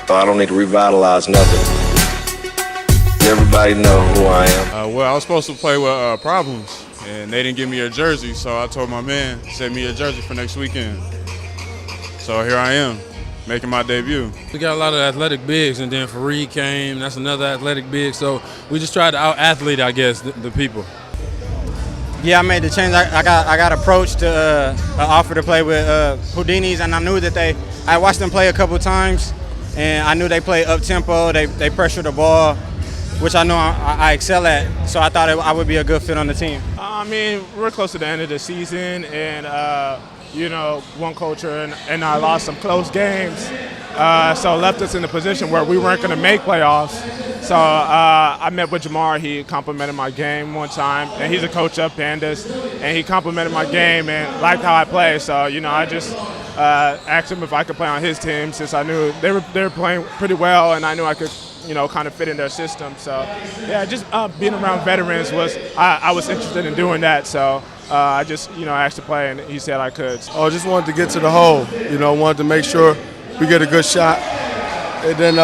So I don't need to revitalize nothing. Everybody know who I am. Well, I was supposed to play with Problems, and they didn't give me a jersey, so I told my man, send me a jersey for next weekend. So here I am, making my debut. We got a lot of athletic bigs, and then Fareed came, that's another athletic big, so we just tried to out-athlete, I guess, the people. Yeah, I made the change. I got approached to an offer to play with Houdini's, and I knew that I watched them play a couple times, and I knew they play up-tempo, they pressure the ball, which I know I excel at, so I thought I would be a good fit on the team. I mean, we're close to the end of the season, and, you know, one culture, and I lost some close games, so left us in a position where we weren't going to make playoffs. So I met with Jamar. He complimented my game one time, and he's a coach of Pandas, and he complimented my game and liked how I play. So, you know, I just asked him if I could play on his team since I knew they were playing pretty well, and I knew I could, you know, kind of fit in their system. So, yeah, just being around veterans I was interested in doing that. So I just, you know, asked to play, and he said I could. Oh, just wanted to get to the hole. You know, wanted to make sure we get a good shot. And then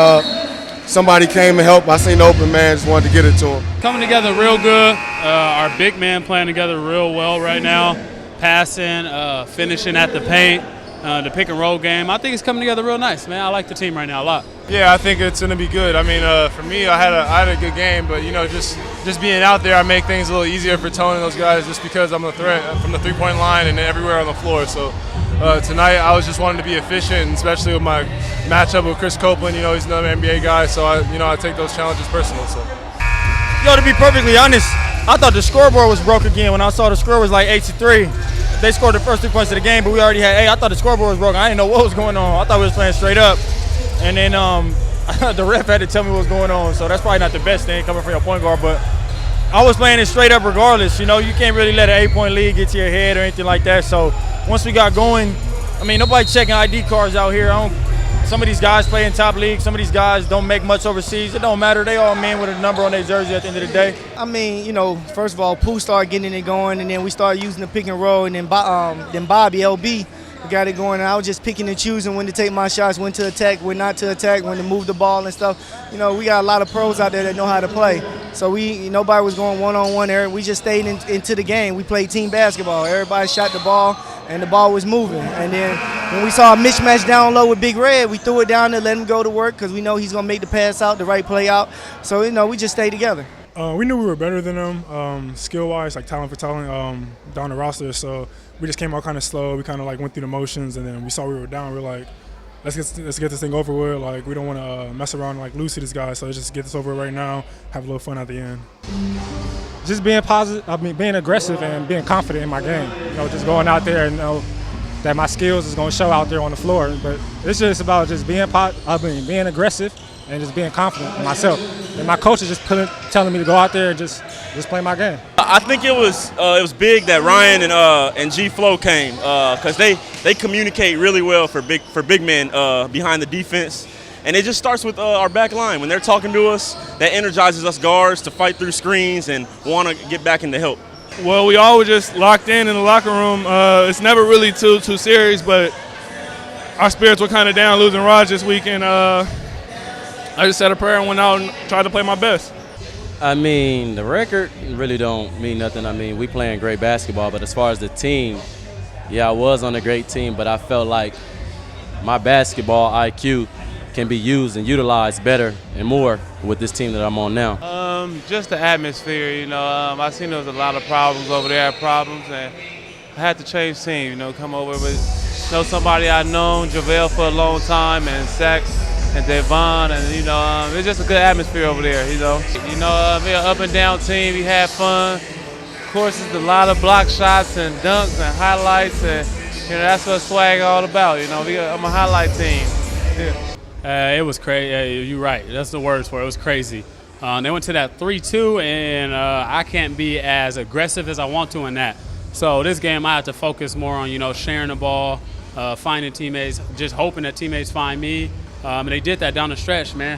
somebody came and helped. I seen the open man, just wanted to get it to him. Coming together real good. Our big man playing together real well right now. Passing, finishing at the paint. The pick and roll game. I think it's coming together real nice, man. I like the team right now a lot. Yeah, I think it's going to be good. I mean, for me, I had a good game, but, you know, just being out there, I make things a little easier for Tony and those guys just because I'm a threat from the three-point line and everywhere on the floor. So tonight I was just wanting to be efficient, especially with my matchup with Chris Copeland. You know, he's another NBA guy, so I take those challenges personal. So. Yo, to be perfectly honest, I thought the scoreboard was broke again when I saw the score was like 8-3. They scored the first 3 points of the game, but we already had 8. I thought the scoreboard was broken. I didn't know what was going on. I thought we was playing straight up. And then the ref had to tell me what was going on, so that's probably not the best thing coming from your point guard, but I was playing it straight up regardless. You know, you can't really let an 8-point lead get to your head or anything like that. So once we got going, I mean, nobody checking ID cards out here. Some of these guys play in top league. Some of these guys don't make much overseas. It don't matter. They all men with a number on their jersey at the end of the day. I mean, you know, first of all, Pooh started getting it going, and then we started using the pick and roll, and then Bobby, LB, we got it going. And I was just picking and choosing when to take my shots, when to attack, when not to attack, when to move the ball and stuff. You know, we got a lot of pros out there that know how to play. So nobody was going one-on-one there. We just stayed into the game. We played team basketball. Everybody shot the ball, and the ball was moving. And then when we saw a mismatch down low with Big Red, we threw it down there, let him go to work because we know he's going to make the pass out, the right play out. So, you know, we just stayed together. We knew we were better than them, skill-wise, like talent for talent, down the roster. So we just came out kind of slow. We kind of like went through the motions, and then we saw we were down. We were like, let's get this thing over with. Like, we don't want to mess around and like lose to these guys. So let's just get this over right now, have a little fun at the end. Just being positive, being aggressive and being confident in my game. You know, just going out there and know that my skills is going to show out there on the floor. But it's just about just being being aggressive and just being confident in myself. And my coach is just telling me to go out there and just play my game. I think it was big that Ryan and G Flow came because they communicate really well for big men behind the defense. And it just starts with our back line. When they're talking to us, that energizes us guards to fight through screens and want to get back into help. Well, we all were just locked in the locker room. It's never really too serious, but our spirits were kind of down losing Raj this week, and I just said a prayer and went out and tried to play my best. I mean, the record really don't mean nothing. I mean, we playing great basketball, but as far as the team, yeah, I was on a great team, but I felt like my basketball IQ can be used and utilized better and more with this team that I'm on now. Just the atmosphere, you know. I seen there was a lot of problems over there, and I had to change team, you know, come over with somebody I've known, JaVale for a long time, and Sax and Devon, and you know, it's just a good atmosphere over there, you know. We're an up and down team. We had fun. Of course, it's a lot of block shots and dunks and highlights, and you know that's what swag all about. You know, I'm a highlight team. Yeah. It was crazy. You're right. That's the words for it. It was crazy. They went to that 3-2, and I can't be as aggressive as I want to in that. So this game, I have to focus more on, you know, sharing the ball, finding teammates, just hoping that teammates find me. And they did that down the stretch, man.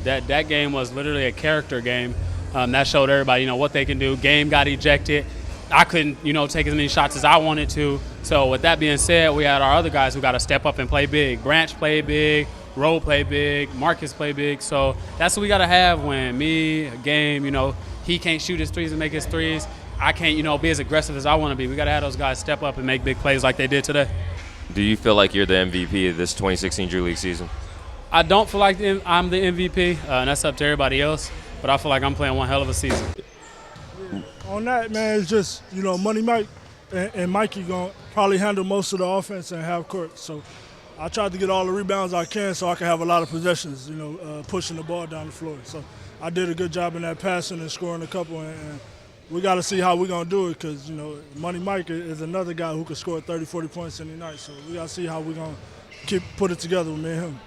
That game was literally a character game. That showed everybody, you know, what they can do. Game got ejected. I couldn't, you know, take as many shots as I wanted to. So with that being said, we had our other guys who got to step up and play big. Branch played big. Roll play big, Marcus play big. So that's what we got to have when a game, he can't shoot his threes and make his threes. I can't, be as aggressive as I want to be. We got to have those guys step up and make big plays like they did today. Do you feel like you're the MVP of this 2016 Drew League season? I don't feel like I'm the MVP, and that's up to everybody else, but I feel like I'm playing one hell of a season. On that, man, it's just, Money Mike and Mikey going to probably handle most of the offense and half court. So I tried to get all the rebounds I can so I can have a lot of possessions, pushing the ball down the floor. So I did a good job in that passing and scoring a couple, and we got to see how we're going to do it because, Money Mike is another guy who could score 30, 40 points any night. So we got to see how we're going to put it together with me and him.